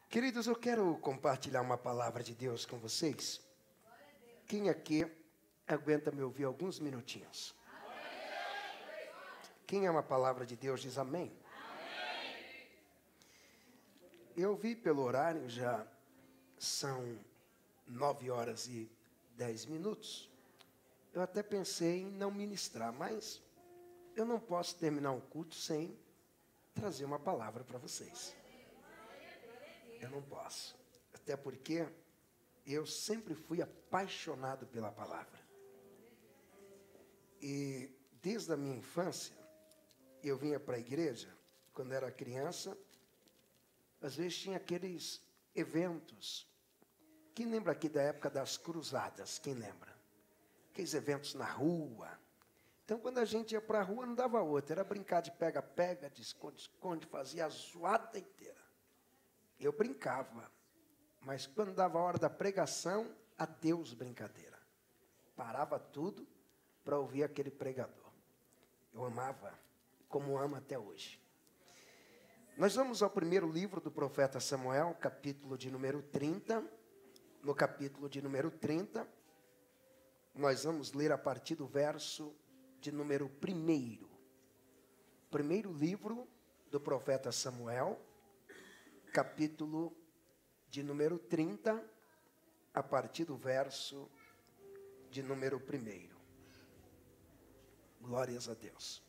Queridos, eu quero compartilhar uma palavra de Deus com vocês. Quem aqui aguenta me ouvir alguns minutinhos? Quem ama a palavra de Deus diz amém. Eu vi pelo horário, já são 9h10. Eu até pensei em não ministrar, mas eu não posso terminar um culto sem trazer uma palavra para vocês. Eu não posso. Até porque eu sempre fui apaixonado pela palavra. E desde a minha infância, eu vinha para a igreja, quando era criança, às vezes tinha aqueles eventos. Quem lembra aqui da época das cruzadas? Quem lembra? Aqueles eventos na rua. Então, quando a gente ia para a rua, não dava outra. Era brincar de pega-pega, de esconde-esconde, fazia a zoada inteira. Eu brincava, mas quando dava a hora da pregação, adeus brincadeira. Parava tudo para ouvir aquele pregador. Eu amava, como amo até hoje. Nós vamos ao primeiro livro do profeta Samuel, capítulo de número 30. No capítulo de número 30, nós vamos ler a partir do verso de número 1. Primeiro livro do profeta Samuel, capítulo de número 30, a partir do verso de número 1. Glórias a Deus.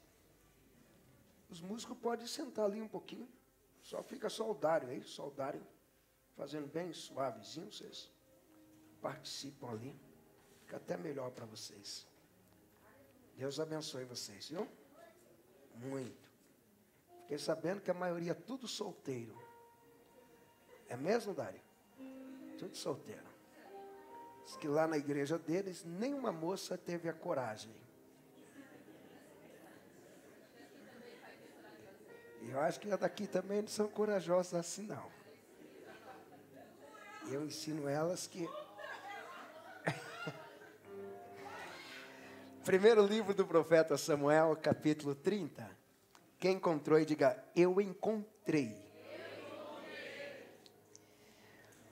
Os músicos podem sentar ali um pouquinho. Fica só o Dário aí, só o Dário, fazendo bem suavezinho, vocês participam ali. Fica até melhor para vocês. Deus abençoe vocês, viu? Muito. Fiquei sabendo que a maioria é tudo solteiro. É mesmo, Dário? Tudo solteiro. Diz que lá na igreja deles, nenhuma moça teve a coragem. E eu acho que a daqui também não são corajosas assim, não. Eu ensino elas que... Primeiro livro do profeta Samuel, capítulo 30. Quem encontrou e diga, eu encontrei.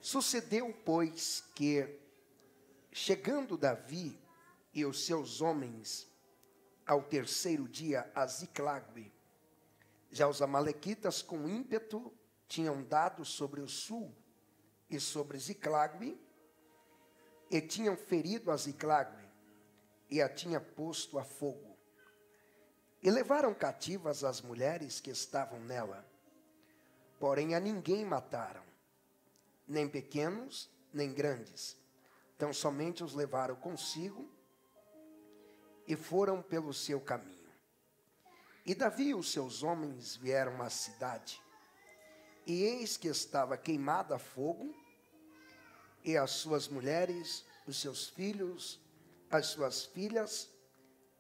Sucedeu, pois, que, chegando Davi e os seus homens ao terceiro dia a Ziclague, já os amalequitas com ímpeto tinham dado sobre o sul e sobre Ziclague, e tinham ferido a Ziclague, e a tinha posto a fogo. E levaram cativas as mulheres que estavam nela, porém a ninguém mataram, nem pequenos, nem grandes. Então somente os levaram consigo e foram pelo seu caminho. E Davi e os seus homens vieram à cidade, e eis que estava queimada a fogo, e as suas mulheres, os seus filhos, as suas filhas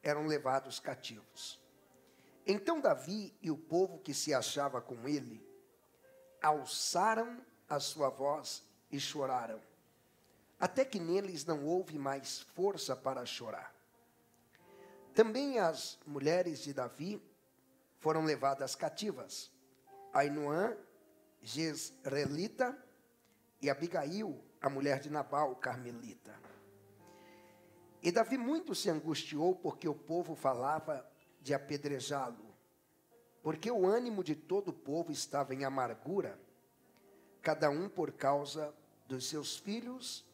eram levados cativos. Então Davi e o povo que se achava com ele alçaram a sua voz e choraram, até que neles não houve mais força para chorar. Também as mulheres de Davi foram levadas cativas, Ainoã, Jezreelita, e Abigail, a mulher de Nabal, carmelita. E Davi muito se angustiou, porque o povo falava de apedrejá-lo, porque o ânimo de todo o povo estava em amargura, cada um por causa dos seus filhos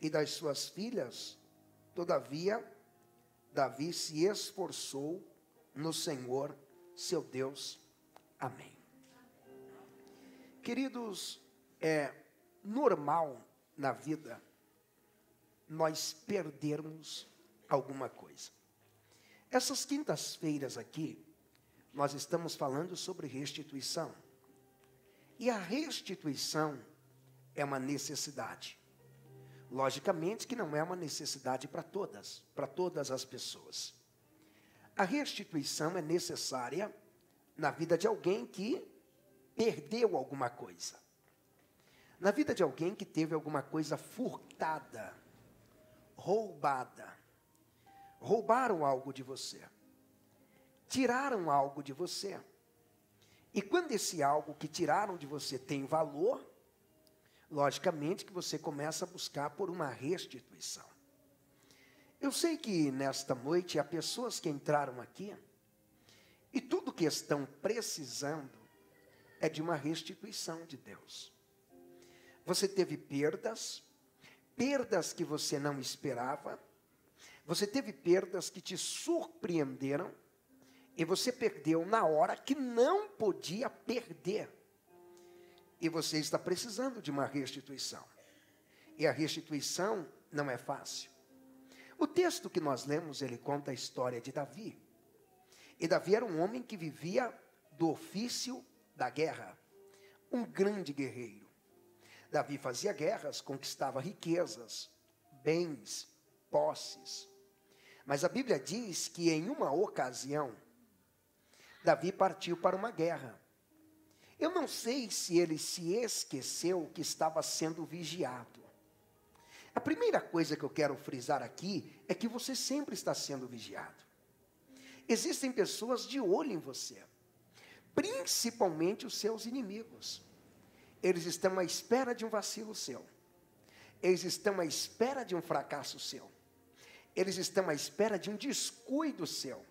e das suas filhas. Todavia, Davi se esforçou no Senhor, seu Deus. Amém. Queridos, é normal na vida nós perdermos alguma coisa. Essas quintas-feiras aqui, nós estamos falando sobre restituição. E a restituição é uma necessidade. Logicamente que não é uma necessidade para todas as pessoas. A restituição é necessária na vida de alguém que perdeu alguma coisa. Na vida de alguém que teve alguma coisa furtada, roubada. Roubaram algo de você. Tiraram algo de você. E quando esse algo que tiraram de você tem valor, logicamente que você começa a buscar por uma restituição. Eu sei que nesta noite há pessoas que entraram aqui e tudo que estão precisando é de uma restituição de Deus. Você teve perdas que você não esperava, você teve perdas que te surpreenderam e você perdeu na hora que não podia perder. E você está precisando de uma restituição. E a restituição não é fácil. O texto que nós lemos, ele conta a história de Davi. E Davi era um homem que vivia do ofício da guerra. Um grande guerreiro. Davi fazia guerras, conquistava riquezas, bens, posses. Mas a Bíblia diz que em uma ocasião, Davi partiu para uma guerra. Eu não sei se ele se esqueceu que estava sendo vigiado. A primeira coisa que eu quero frisar aqui é que você sempre está sendo vigiado. Existem pessoas de olho em você, principalmente os seus inimigos. Eles estão à espera de um vacilo seu. Eles estão à espera de um fracasso seu. Eles estão à espera de um descuido seu.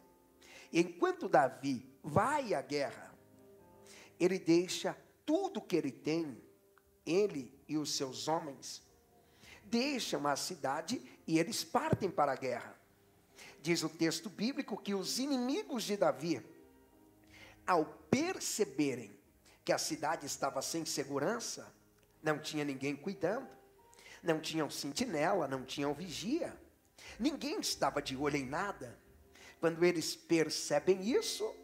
E enquanto Davi vai à guerra, ele deixa tudo que ele tem, ele e os seus homens, deixam a cidade e eles partem para a guerra. Diz o texto bíblico que os inimigos de Davi, ao perceberem que a cidade estava sem segurança, não tinha ninguém cuidando, não tinham sentinela, não tinham vigia, ninguém estava de olho em nada. Quando eles percebem isso,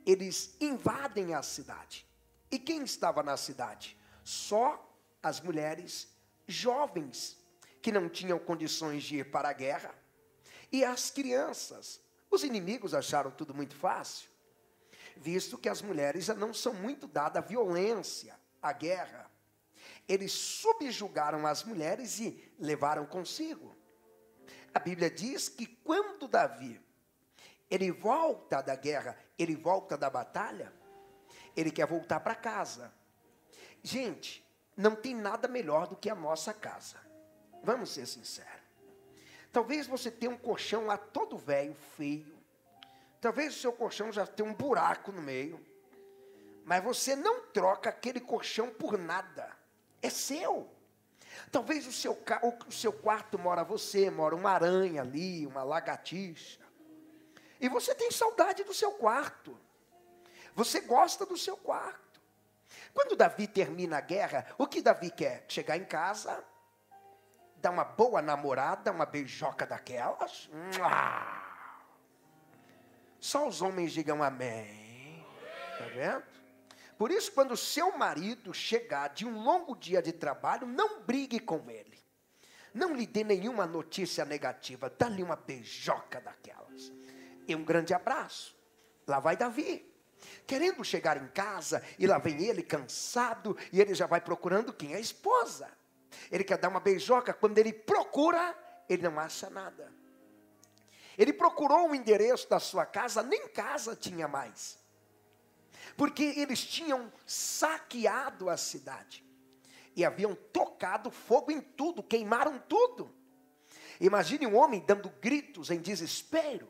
eles invadem a cidade. E quem estava na cidade? Só as mulheres jovens, que não tinham condições de ir para a guerra, e as crianças. Os inimigos acharam tudo muito fácil, visto que as mulheres já não são muito dadas à violência, à guerra. Eles subjugaram as mulheres e levaram consigo. A Bíblia diz que quando Davi, ele volta da guerra, ele volta da batalha, ele quer voltar para casa. Gente, não tem nada melhor do que a nossa casa. Vamos ser sinceros. Talvez você tenha um colchão lá todo velho, feio. Talvez o seu colchão já tenha um buraco no meio. Mas você não troca aquele colchão por nada. É seu. Talvez o seu quarto mora uma aranha ali, uma lagartixa. E você tem saudade do seu quarto. Você gosta do seu quarto. Quando Davi termina a guerra, o que Davi quer? Chegar em casa, dar uma boa namorada, uma beijoca daquelas. Só os homens digam amém. Está vendo? Por isso, quando o seu marido chegar de um longo dia de trabalho, não brigue com ele. Não lhe dê nenhuma notícia negativa. Dá-lhe uma beijoca daquelas. E um grande abraço. Lá vai Davi, querendo chegar em casa, e lá vem ele cansado, e ele já vai procurando quem? A esposa. Ele quer dar uma beijoca, quando ele procura, ele não acha nada. Ele procurou o endereço da sua casa, nem casa tinha mais. Porque eles tinham saqueado a cidade. E haviam tocado fogo em tudo, queimaram tudo. Imagine um homem dando gritos em desespero.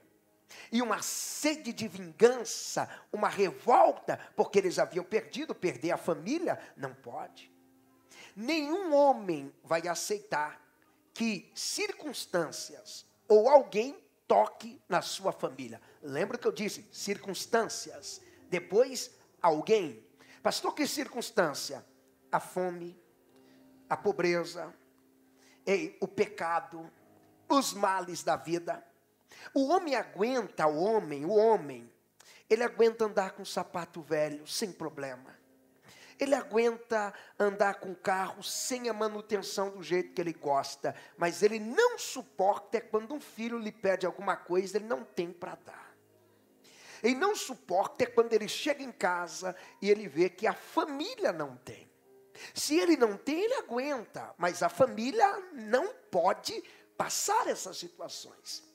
E uma sede de vingança, uma revolta, porque eles haviam perder a família, não pode. Nenhum homem vai aceitar que circunstâncias ou alguém toque na sua família. Lembra que eu disse? Circunstâncias. Depois, alguém. Pastor, que circunstância? A fome, a pobreza, o pecado, os males da vida. O homem aguenta, o homem, ele aguenta andar com sapato velho, sem problema. Ele aguenta andar com carro sem a manutenção do jeito que ele gosta. Mas ele não suporta quando um filho lhe pede alguma coisa, ele não tem para dar. Ele não suporta quando ele chega em casa e ele vê que a família não tem. Se ele não tem, ele aguenta. Mas a família não pode passar essas situações.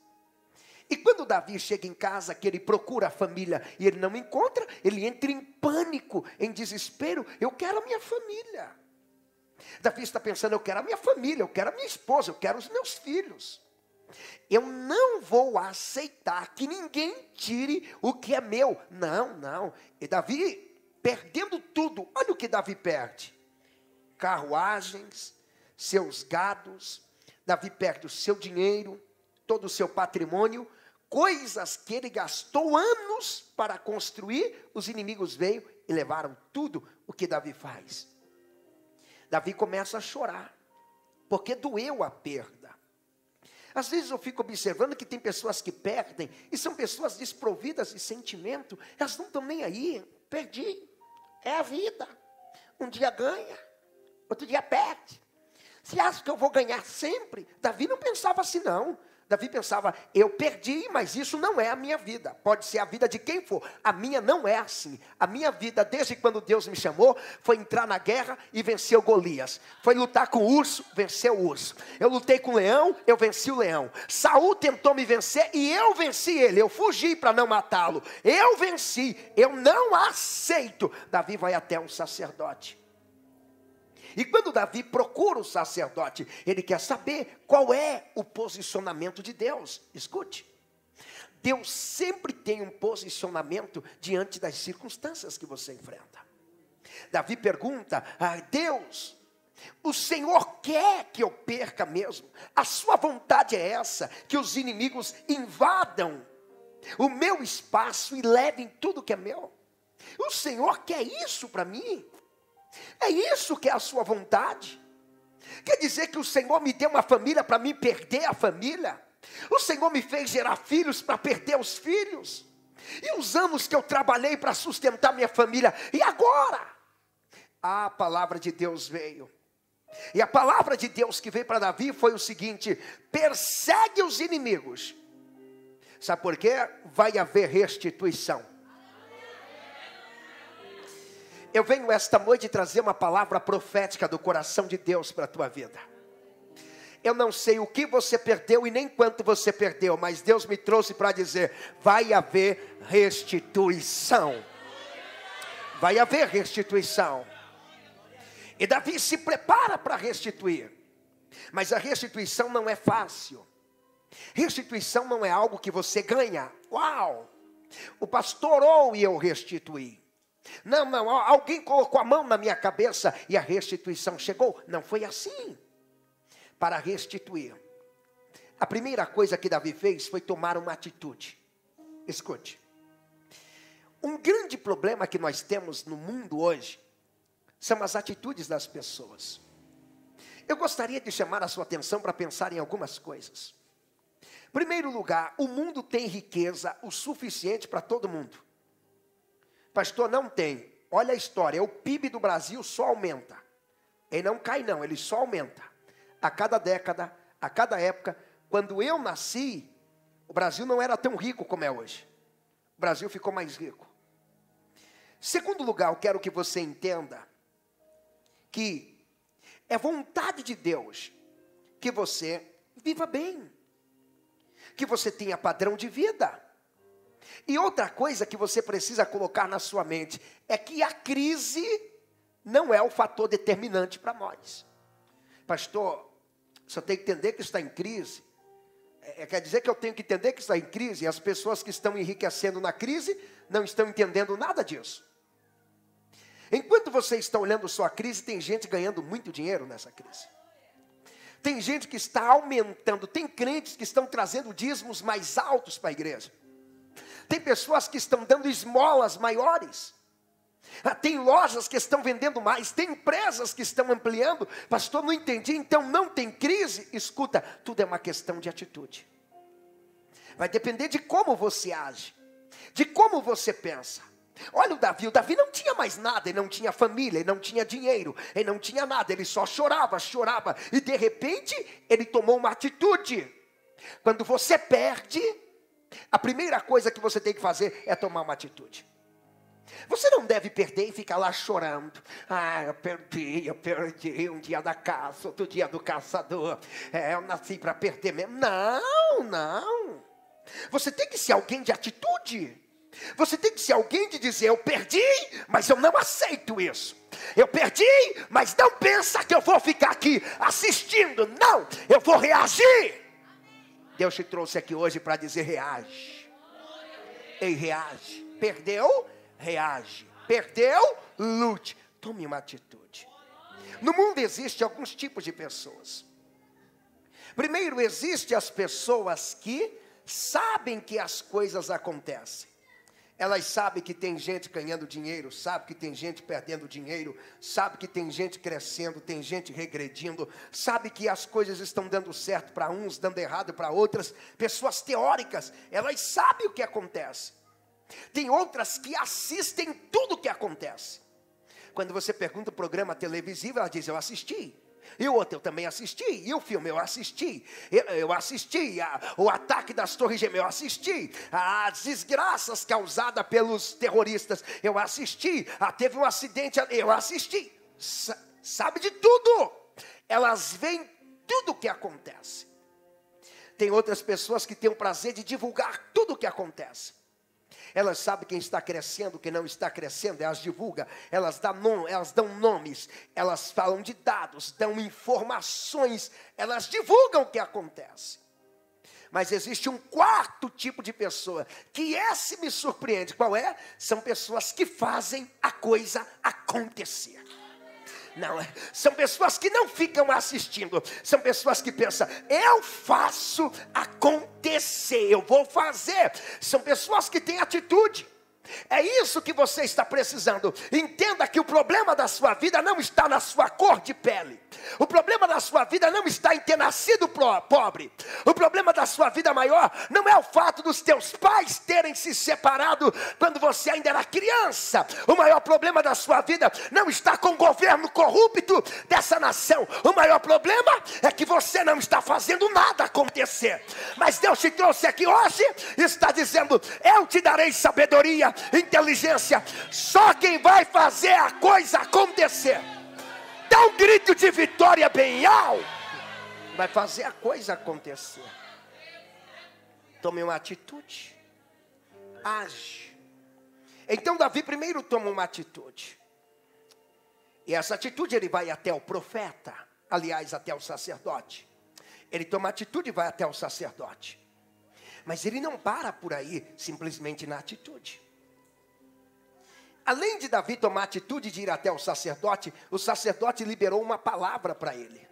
E quando Davi chega em casa, que ele procura a família e ele não encontra, ele entra em pânico, em desespero. Eu quero a minha família. Davi está pensando, eu quero a minha família, eu quero a minha esposa, eu quero os meus filhos. Eu não vou aceitar que ninguém tire o que é meu. Não, não. E Davi, perdendo tudo, olha o que Davi perde. Carruagens, seus gados, Davi perde o seu dinheiro, todo o seu patrimônio, coisas que ele gastou anos para construir, os inimigos veio e levaram tudo. O que Davi faz? Davi começa a chorar, porque doeu a perda. Às vezes eu fico observando que tem pessoas que perdem, e são pessoas desprovidas de sentimento, elas não estão nem aí, perdi, é a vida, um dia ganha, outro dia perde. Você acha que eu vou ganhar sempre? Davi não pensava assim não. Davi pensava, eu perdi, mas isso não é a minha vida. Pode ser a vida de quem for. A minha não é assim. A minha vida, desde quando Deus me chamou, foi entrar na guerra e vencer o Golias. Foi lutar com o urso, vencer o urso. Eu lutei com o leão, eu venci o leão. Saul tentou me vencer e eu venci ele. Eu fugi para não matá-lo. Eu venci. Eu não aceito. Davi vai até um sacerdote. E quando Davi procura o sacerdote, ele quer saber qual é o posicionamento de Deus. Escute, Deus sempre tem um posicionamento diante das circunstâncias que você enfrenta. Davi pergunta a Deus, o Senhor quer que eu perca mesmo? A sua vontade é essa, que os inimigos invadam o meu espaço e levem tudo que é meu? O Senhor quer isso para mim? É isso que é a sua vontade? Quer dizer que o Senhor me deu uma família para mim perder a família? O Senhor me fez gerar filhos para perder os filhos? E os anos que eu trabalhei para sustentar minha família, e agora? A palavra de Deus veio. E a palavra de Deus que veio para Davi foi o seguinte: persegue os inimigos. Sabe por quê? Vai haver restituição. Eu venho esta noite trazer uma palavra profética do coração de Deus para a tua vida. Eu não sei o que você perdeu e nem quanto você perdeu, mas Deus me trouxe para dizer, vai haver restituição. Vai haver restituição. E Davi se prepara para restituir. Mas a restituição não é fácil. Restituição não é algo que você ganha. Uau! O pastor orou e eu restituí. Não, alguém colocou a mão na minha cabeça e a restituição chegou. Não foi assim. Para restituir, a primeira coisa que Davi fez foi tomar uma atitude. Escute. Um grande problema que nós temos no mundo hoje são as atitudes das pessoas. Eu gostaria de chamar a sua atenção para pensar em algumas coisas. Em primeiro lugar, o mundo tem riqueza o suficiente para todo mundo. Pastor, não tem. Olha a história, o PIB do Brasil só aumenta. Ele não cai não, ele só aumenta. A cada década, a cada época. Quando eu nasci, o Brasil não era tão rico como é hoje. O Brasil ficou mais rico. Segundo lugar, eu quero que você entenda que é vontade de Deus que você viva bem. Que você tenha padrão de vida. E outra coisa que você precisa colocar na sua mente é que a crise não é o fator determinante para nós. Pastor, só tem que entender que está em crise. Quer dizer que eu tenho que entender que está em crise e as pessoas que estão enriquecendo na crise não estão entendendo nada disso. Enquanto você está olhando sua crise, tem gente ganhando muito dinheiro nessa crise. Tem gente que está aumentando, tem crentes que estão trazendo dízimos mais altos para a igreja. Tem pessoas que estão dando esmolas maiores. Tem lojas que estão vendendo mais. Tem empresas que estão ampliando. Pastor, não entendi. Então não tem crise? Escuta, tudo é uma questão de atitude. Vai depender de como você age. De como você pensa. Olha o Davi não tinha mais nada. Ele não tinha família, ele não tinha dinheiro. Ele não tinha nada, ele só chorava. E de repente, ele tomou uma atitude. Quando você perde, a primeira coisa que você tem que fazer é tomar uma atitude. Você não deve perder e ficar lá chorando. Eu perdi um dia da caça, outro dia do caçador. Eu nasci para perder mesmo. Não. Você tem que ser alguém de atitude. Você tem que ser alguém de dizer, eu perdi, mas eu não aceito isso. Eu perdi, mas não pensa que eu vou ficar aqui assistindo. Não, eu vou reagir. Deus te trouxe aqui hoje para dizer: reage. Ei, reage. Perdeu? Reage. Perdeu? Lute. Tome uma atitude. No mundo existem alguns tipos de pessoas. Primeiro, existem as pessoas que sabem que as coisas acontecem. Elas sabem que tem gente ganhando dinheiro, sabem que tem gente perdendo dinheiro, sabem que tem gente crescendo, tem gente regredindo, sabem que as coisas estão dando certo para uns, dando errado para outras. Pessoas teóricas, elas sabem o que acontece. Tem outras que assistem tudo o que acontece. Quando você pergunta o programa televisivo, ela diz: eu assisti. E o outro eu também assisti. E o filme eu assisti. Eu assisti. O ataque das Torres Gêmeas eu assisti. As desgraças causadas pelos terroristas eu assisti. Teve um acidente, eu assisti. Sabe de tudo. Elas veem tudo o que acontece. Tem outras pessoas que têm o prazer de divulgar tudo o que acontece. Elas sabem quem está crescendo, quem não está crescendo, elas divulgam, elas dão nomes, elas falam de dados, dão informações, elas divulgam o que acontece. Mas existe um quarto tipo de pessoa, que esse me surpreende. Qual é? São pessoas que fazem a coisa acontecer. Não, são pessoas que não ficam assistindo, são pessoas que pensam: eu faço acontecer, eu vou fazer. São pessoas que têm atitude. É isso que você está precisando. Entenda que o problema da sua vida não está na sua cor de pele. O problema da sua vida não está em ter nascido pobre. O problema da sua vida maior não é o fato dos teus pais terem se separado quando você ainda era criança. O maior problema da sua vida não está com o governo corrupto dessa nação. O maior problema é que você não está fazendo nada acontecer. Mas Deus te trouxe aqui hoje e está dizendo: eu te darei sabedoria, inteligência. Só quem vai fazer a coisa acontecer, dá um grito de vitória bem alto, vai fazer a coisa acontecer. Tome uma atitude, age. Então Davi primeiro toma uma atitude, e essa atitude ele vai até o profeta, aliás até o sacerdote. Ele toma atitude e vai até o sacerdote. Mas ele não para por aí, simplesmente na atitude. Além de Davi tomar atitude de ir até o sacerdote liberou uma palavra para ele.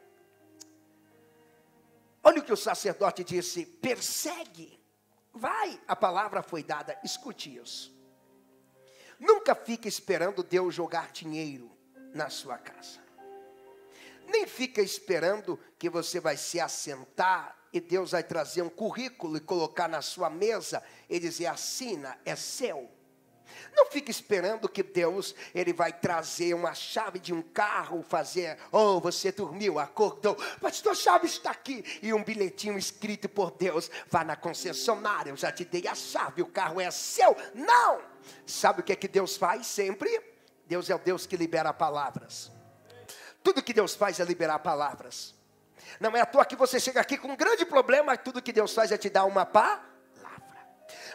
Olha o que o sacerdote disse: persegue, vai. A palavra foi dada, escute isso. Nunca fique esperando Deus jogar dinheiro na sua casa. Nem fica esperando que você vai se assentar e Deus vai trazer um currículo e colocar na sua mesa e dizer: assina, é seu. Não fique esperando que Deus, ele vai trazer uma chave de um carro, fazer: oh, você dormiu, acordou, pastor, a chave está aqui, e um bilhetinho escrito por Deus: vá na concessionária, eu já te dei a chave, o carro é seu. Não! Sabe o que é que Deus faz sempre? Deus é o Deus que libera palavras. Tudo que Deus faz é liberar palavras. Não é à toa que você chega aqui com um grande problema, tudo que Deus faz é te dar uma palavra.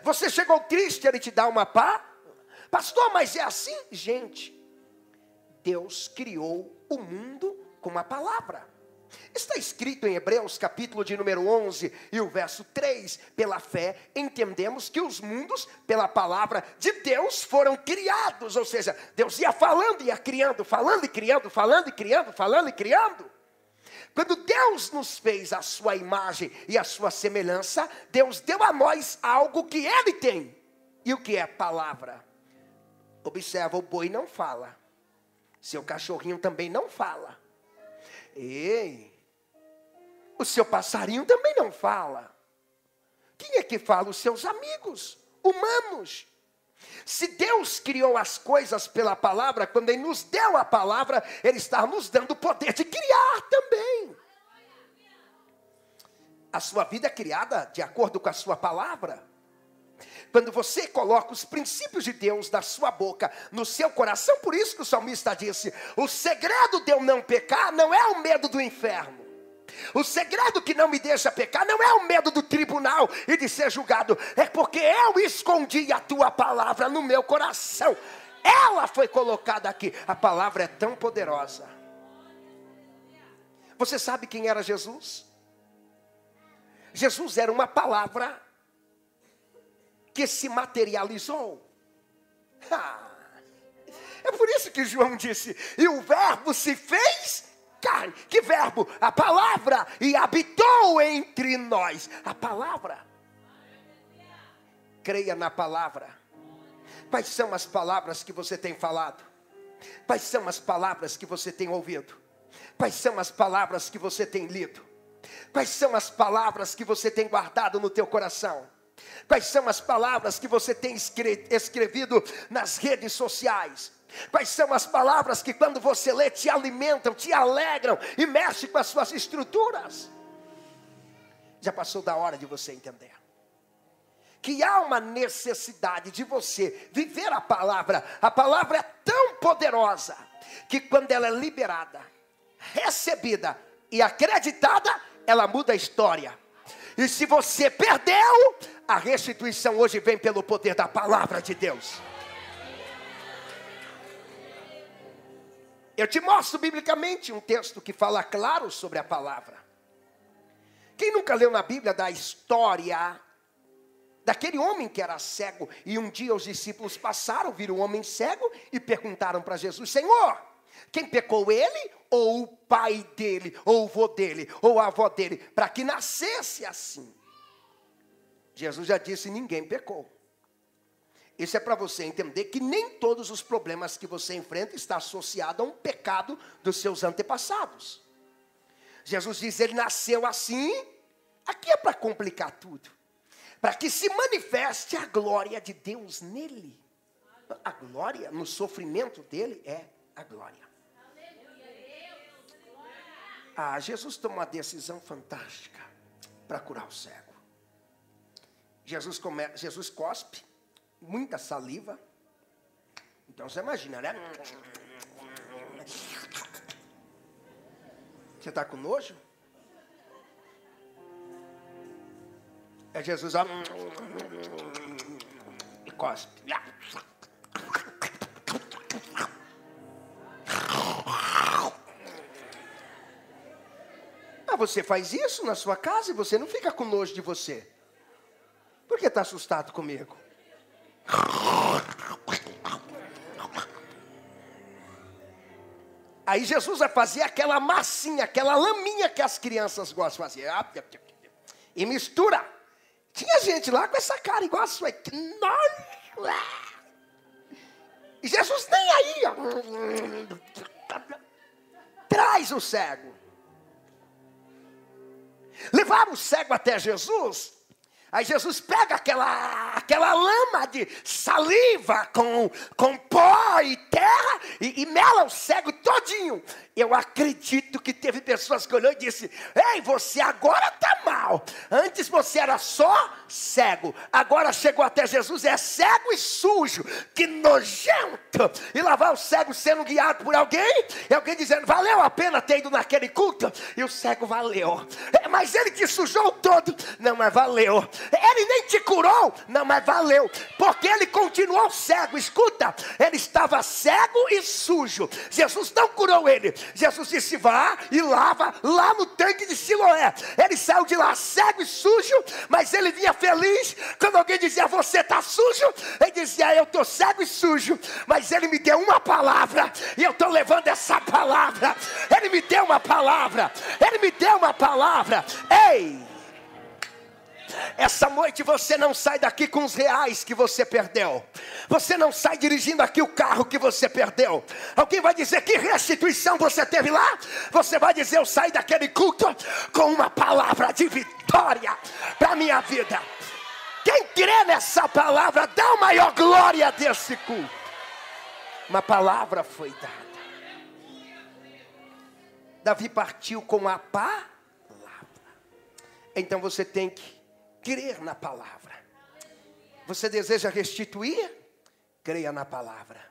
Você chegou triste, ele te dá uma palavra. Pastor, mas é assim? Gente, Deus criou o mundo com uma palavra. Está escrito em Hebreus capítulo de número 11 e o verso 3. Pela fé entendemos que os mundos pela palavra de Deus foram criados. Ou seja, Deus ia falando, ia criando, falando e criando, falando e criando, falando e criando. Quando Deus nos fez a sua imagem e a sua semelhança, Deus deu a nós algo que Ele tem. E o que é palavra? Observa, o boi não fala. Seu cachorrinho também não fala. Ei, o seu passarinho também não fala. Quem é que fala? Os seus amigos humanos. Se Deus criou as coisas pela palavra, quando Ele nos deu a palavra, Ele está nos dando o poder de criar também. A sua vida é criada de acordo com a sua palavra. Quando você coloca os princípios de Deus da sua boca, no seu coração, por isso que o salmista disse: o segredo de eu não pecar não é o medo do inferno. O segredo que não me deixa pecar não é o medo do tribunal e de ser julgado. É porque eu escondi a tua palavra no meu coração. ela foi colocada aqui. A palavra é tão poderosa. Você sabe quem era Jesus? Jesus era uma palavra que se materializou. É por isso que João disse, e o verbo se fez carne. Que verbo? A palavra, e habitou entre nós. A palavra. Creia na palavra. Quais são as palavras que você tem falado? Quais são as palavras que você tem ouvido? Quais são as palavras que você tem lido? Quais são as palavras que você tem guardado no teu coração? Quais são as palavras que você tem escrevido nas redes sociais? Quais são as palavras que quando você lê te alimentam, te alegram e mexem com as suas estruturas? Já passou da hora de você entender que há uma necessidade de você viver a palavra. A palavra é tão poderosa que quando ela é liberada, recebida e acreditada, ela muda a história. E se você perdeu, a restituição hoje vem pelo poder da palavra de Deus. Eu te mostro biblicamente um texto que fala claro sobre a palavra. Quem nunca leu na Bíblia da história daquele homem que era cego, e um dia os discípulos passaram, viram um homem cego e perguntaram para Jesus: Senhor, quem pecou, ele ou o pai dele, ou o vô dele, ou a avó dele, para que nascesse assim? Jesus já disse: ninguém pecou. Isso é para você entender que nem todos os problemas que você enfrenta estão associados a um pecado dos seus antepassados. Jesus diz, ele nasceu assim. Aqui é para complicar tudo, para que se manifeste a glória de Deus nele. A glória no sofrimento dele é a glória. Jesus tomou uma decisão fantástica para curar o cego. Jesus cospe, muita saliva. Então você imagina, né? Você está com nojo? É Jesus, ó, e cospe. Você faz isso na sua casa e você não fica com nojo de você. Por que está assustado comigo? Aí Jesus vai fazer aquela massinha, aquela laminha que as crianças gostam de fazer. E mistura. Tinha gente lá com essa cara igual a sua. E Jesus nem aí. Traz o cego. Levaram o cego até Jesus. Aí Jesus pega aquela lama de saliva com pó e terra e mela o cego todinho. Eu acredito que teve pessoas que olhou e disse: ei, você agora está mal. Antes você era só cego. Agora chegou até Jesus, é cego e sujo. Que nojento. E lá vai o cego sendo guiado por alguém. E alguém dizendo: valeu a pena ter ido naquele culto? E o cego: valeu. Mas ele te sujou todo. Não, mas valeu. Ele nem te curou. Não, mas valeu. Porque ele continuou cego. Escuta, ele estava cego e sujo. Jesus não curou ele. Jesus disse: vá e lava lá no tanque de Siloé. Ele saiu de lá cego e sujo, mas ele vinha feliz. Quando alguém dizia: você está sujo, ele dizia: eu estou cego e sujo, mas ele me deu uma palavra, e eu estou levando essa palavra. Ele me deu uma palavra. Ele me deu uma palavra. Ei! Essa noite você não sai daqui com os reais que você perdeu. Você não sai dirigindo aqui o carro que você perdeu. Alguém vai dizer: que restituição você teve lá? Você vai dizer: eu saí daquele culto com uma palavra de vitória para a minha vida. Quem crê nessa palavra, dá a maior glória desse culto. Uma palavra foi dada. Davi partiu com a palavra. Então você tem que crer na palavra. Você deseja restituir? Creia na palavra.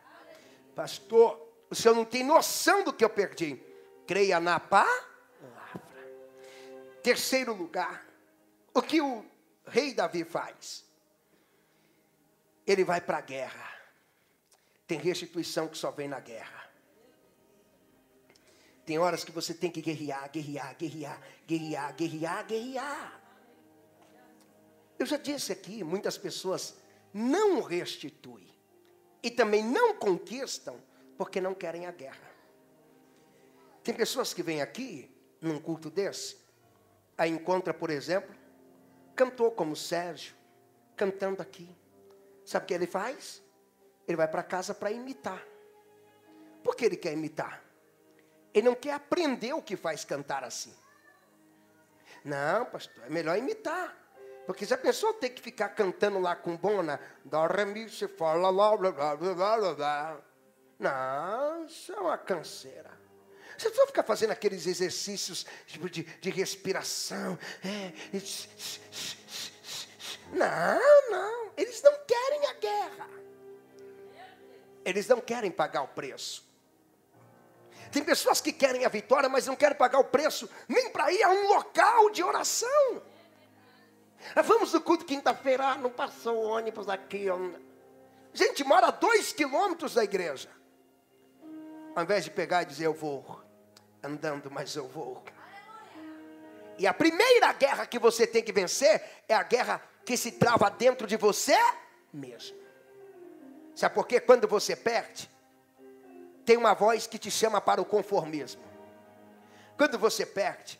Pastor, o senhor não tem noção do que eu perdi. Creia na palavra. Terceiro lugar, o que o rei Davi faz? Ele vai para a guerra. Tem restituição que só vem na guerra. Tem horas que você tem que guerrear. Eu já disse aqui, muitas pessoas não restituem. E também não conquistam porque não querem a guerra. Tem pessoas que vêm aqui, num culto desse, aí encontra, por exemplo, cantor como Sérgio, cantando aqui. Sabe o que ele faz? Ele vai para casa para imitar. Por que ele quer imitar? Ele não quer aprender o que faz cantar assim. Não, pastor, é melhor imitar. Porque se a pessoa tem que ficar cantando lá com bona, dó, ré, mi, se, fá, lá, lá, blá, blá, blá, blá, blá. Não, isso é uma canseira. Você só fica fazendo aqueles exercícios tipo de respiração. Não. Eles não querem a guerra. Eles não querem pagar o preço. Tem pessoas que querem a vitória, mas não querem pagar o preço nem para ir a um local de oração. Vamos no culto quinta-feira, não passou o ônibus aqui. Gente, mora a 2 quilômetros da igreja. Ao invés de pegar e dizer, eu vou andando, mas eu vou. E a primeira guerra que você tem que vencer é a guerra que se trava dentro de você mesmo. Sabe por quê? Quando você perde, tem uma voz que te chama para o conformismo. Quando você perde,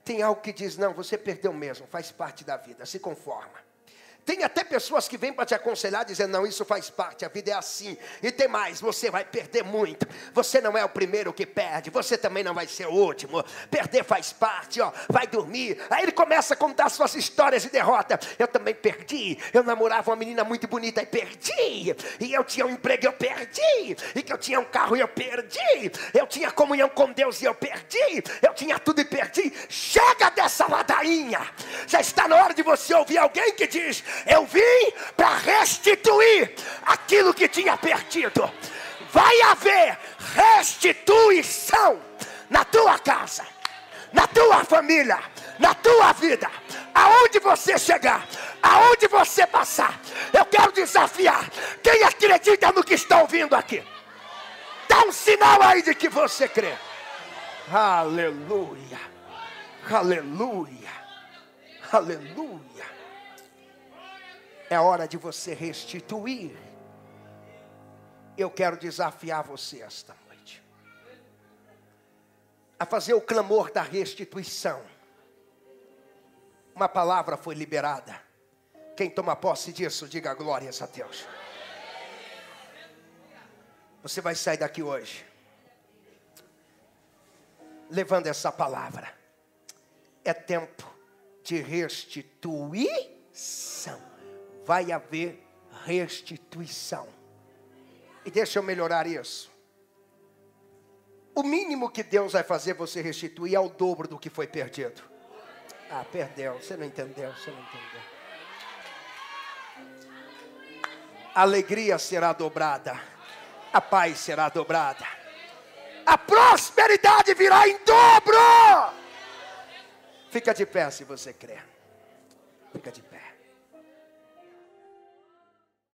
tem algo que diz, não, você perdeu mesmo, faz parte da vida, se conforma. Tem até pessoas que vêm para te aconselhar, dizendo, não, isso faz parte, a vida é assim. E tem mais, você vai perder muito. Você não é o primeiro que perde, você também não vai ser o último. Perder faz parte, ó, vai dormir. Aí ele começa a contar suas histórias de derrota. Eu também perdi, eu namorava uma menina muito bonita e perdi. E eu tinha um emprego e eu perdi. E que eu tinha um carro e eu perdi. Eu tinha comunhão com Deus e eu perdi. Eu tinha tudo e perdi. Chega dessa ladainha. Já está na hora de você ouvir alguém que diz, eu vim para restituir aquilo que tinha perdido. Vai haver restituição na tua casa, na tua família, na tua vida. Aonde você chegar, aonde você passar, eu quero desafiar quem acredita no que está ouvindo aqui. Dá um sinal aí de que você crê. Aleluia, aleluia, aleluia. É hora de você restituir. Eu quero desafiar você esta noite a fazer o clamor da restituição. Uma palavra foi liberada. Quem toma posse disso, diga glórias a Deus. Você vai sair daqui hoje levando essa palavra. É tempo de restituição. Vai haver restituição. E deixa eu melhorar isso. O mínimo que Deus vai fazer você restituir é o dobro do que foi perdido. Ah, perdeu. Você não entendeu. A alegria será dobrada. A paz será dobrada. A prosperidade virá em dobro. Fica de pé se você crê. Fica de pé.